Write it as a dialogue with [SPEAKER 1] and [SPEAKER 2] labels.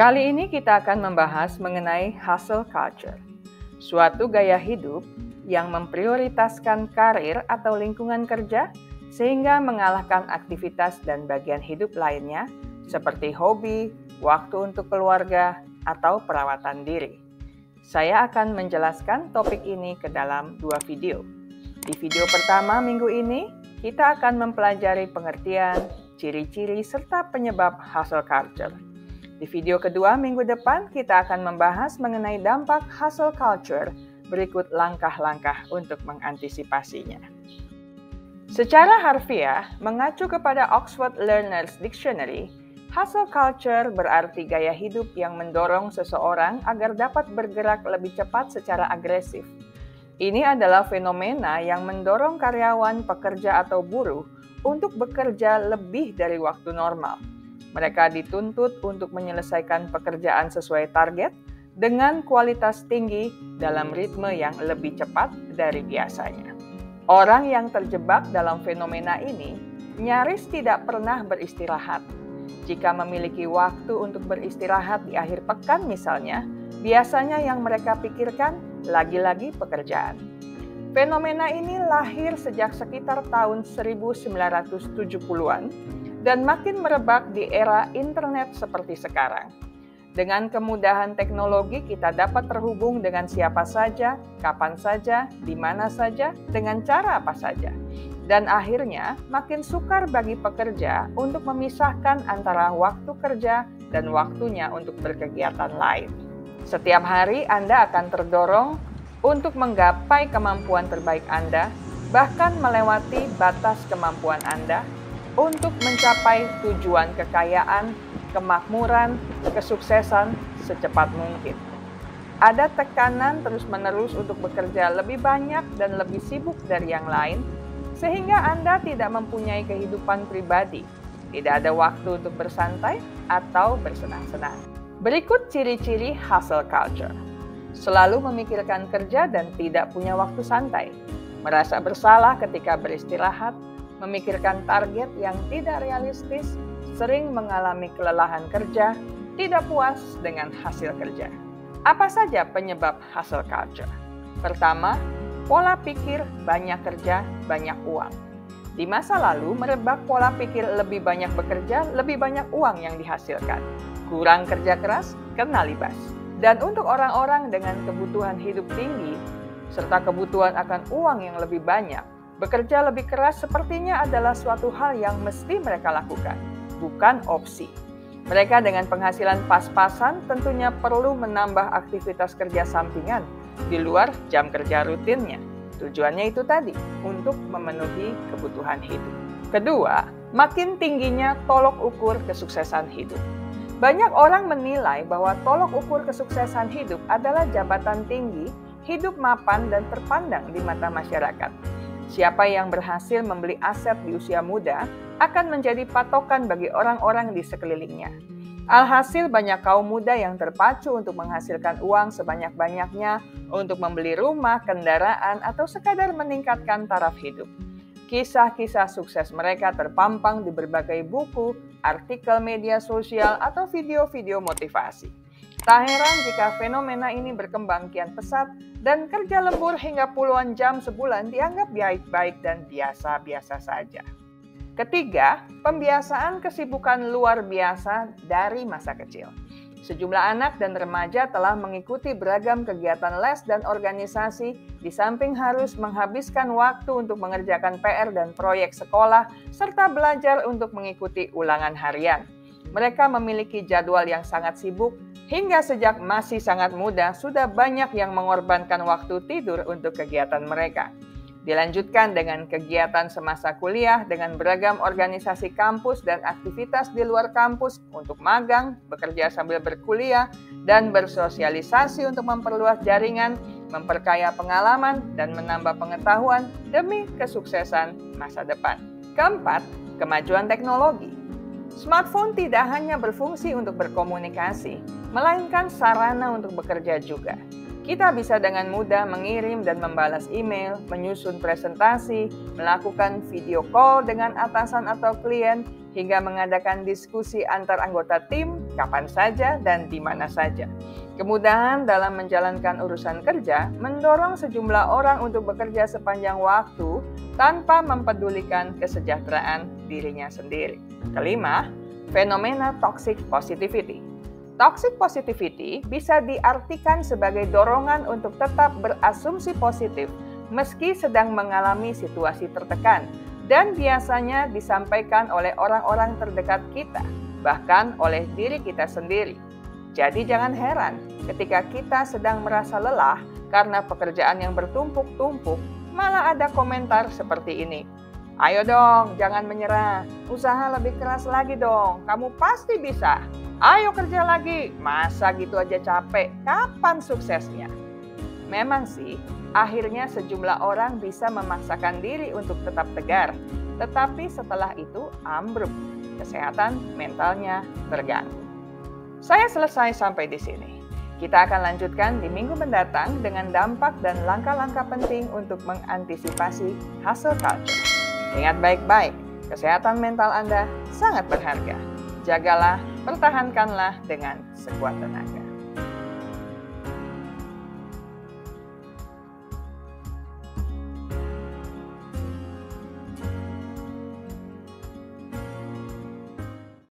[SPEAKER 1] Kali ini kita akan membahas mengenai hustle culture, suatu gaya hidup yang memprioritaskan karir atau lingkungan kerja sehingga mengalahkan aktivitas dan bagian hidup lainnya seperti hobi, waktu untuk keluarga, atau perawatan diri. Saya akan menjelaskan topik ini ke dalam 2 video. Di video pertama minggu ini, kita akan mempelajari pengertian, ciri-ciri, serta penyebab hustle culture. Di video kedua minggu depan, kita akan membahas mengenai dampak hustle culture, berikut langkah-langkah untuk mengantisipasinya. Secara harfiah, mengacu kepada Oxford Learner's Dictionary, hustle culture berarti gaya hidup yang mendorong seseorang agar dapat bergerak lebih cepat secara agresif. Ini adalah fenomena yang mendorong karyawan, pekerja, atau buruh untuk bekerja lebih dari waktu normal. Mereka dituntut untuk menyelesaikan pekerjaan sesuai target dengan kualitas tinggi dalam ritme yang lebih cepat dari biasanya. Orang yang terjebak dalam fenomena ini nyaris tidak pernah beristirahat. Jika memiliki waktu untuk beristirahat di akhir pekan misalnya, biasanya yang mereka pikirkan lagi-lagi pekerjaan. Fenomena ini lahir sejak sekitar tahun 1970-an dan makin merebak di era internet seperti sekarang. Dengan kemudahan teknologi, kita dapat terhubung dengan siapa saja, kapan saja, di mana saja, dengan cara apa saja. Dan akhirnya, makin sukar bagi pekerja untuk memisahkan antara waktu kerja dan waktunya untuk berkegiatan lain. Setiap hari Anda akan terdorong untuk menggapai kemampuan terbaik Anda, bahkan melewati batas kemampuan Anda, untuk mencapai tujuan kekayaan, kemakmuran, kesuksesan secepat mungkin. Ada tekanan terus-menerus untuk bekerja lebih banyak dan lebih sibuk dari yang lain, sehingga Anda tidak mempunyai kehidupan pribadi, tidak ada waktu untuk bersantai atau bersenang-senang. Berikut ciri-ciri hustle culture. Selalu memikirkan kerja dan tidak punya waktu santai, merasa bersalah ketika beristirahat, memikirkan target yang tidak realistis, sering mengalami kelelahan kerja, tidak puas dengan hasil kerja. Apa saja penyebab hustle culture? Pertama, pola pikir banyak kerja, banyak uang. Di masa lalu merebak pola pikir lebih banyak bekerja, lebih banyak uang yang dihasilkan. Kurang kerja keras, kena libas. Dan untuk orang-orang dengan kebutuhan hidup tinggi, serta kebutuhan akan uang yang lebih banyak, bekerja lebih keras sepertinya adalah suatu hal yang mesti mereka lakukan, bukan opsi. Mereka dengan penghasilan pas-pasan tentunya perlu menambah aktivitas kerja sampingan di luar jam kerja rutinnya. Tujuannya itu tadi, untuk memenuhi kebutuhan hidup. Kedua, makin tingginya tolok ukur kesuksesan hidup. Banyak orang menilai bahwa tolok ukur kesuksesan hidup adalah jabatan tinggi, hidup mapan dan terpandang di mata masyarakat. Siapa yang berhasil membeli aset di usia muda akan menjadi patokan bagi orang-orang di sekelilingnya. Alhasil banyak kaum muda yang terpacu untuk menghasilkan uang sebanyak-banyaknya untuk membeli rumah, kendaraan, atau sekadar meningkatkan taraf hidup. Kisah-kisah sukses mereka terpampang di berbagai buku, artikel media sosial, atau video-video motivasi. Tak heran jika fenomena ini berkembang kian pesat dan kerja lembur hingga puluhan jam sebulan dianggap baik-baik dan biasa-biasa saja. Ketiga, pembiasaan kesibukan luar biasa dari masa kecil. Sejumlah anak dan remaja telah mengikuti beragam kegiatan les dan organisasi, di samping harus menghabiskan waktu untuk mengerjakan PR dan proyek sekolah, serta belajar untuk mengikuti ulangan harian. Mereka memiliki jadwal yang sangat sibuk, hingga sejak masih sangat muda sudah banyak yang mengorbankan waktu tidur untuk kegiatan mereka. Dilanjutkan dengan kegiatan semasa kuliah dengan beragam organisasi kampus dan aktivitas di luar kampus untuk magang, bekerja sambil berkuliah, dan bersosialisasi untuk memperluas jaringan, memperkaya pengalaman, dan menambah pengetahuan demi kesuksesan masa depan. Keempat, kemajuan teknologi. Smartphone tidak hanya berfungsi untuk berkomunikasi, melainkan sarana untuk bekerja juga. Kita bisa dengan mudah mengirim dan membalas email, menyusun presentasi, melakukan video call dengan atasan atau klien, hingga mengadakan diskusi antar anggota tim kapan saja dan di mana saja. Kemudahan dalam menjalankan urusan kerja mendorong sejumlah orang untuk bekerja sepanjang waktu tanpa mempedulikan kesejahteraan dirinya sendiri. Kelima, fenomena toxic positivity. Toxic positivity bisa diartikan sebagai dorongan untuk tetap berasumsi positif meski sedang mengalami situasi tertekan, dan biasanya disampaikan oleh orang-orang terdekat kita, bahkan oleh diri kita sendiri. Jadi jangan heran ketika kita sedang merasa lelah karena pekerjaan yang bertumpuk-tumpuk, malah ada komentar seperti ini. Ayo dong, jangan menyerah. Usaha lebih keras lagi dong. Kamu pasti bisa. Ayo kerja lagi. Masa gitu aja capek? Kapan suksesnya? Memang sih, akhirnya sejumlah orang bisa memaksakan diri untuk tetap tegar. Tetapi setelah itu ambruk. Kesehatan mentalnya terganggu. Saya selesai sampai di sini. Kita akan lanjutkan di minggu mendatang dengan dampak dan langkah-langkah penting untuk mengantisipasi hustle culture. Ingat baik-baik, kesehatan mental Anda sangat berharga. Jagalah, pertahankanlah dengan sekuat tenaga.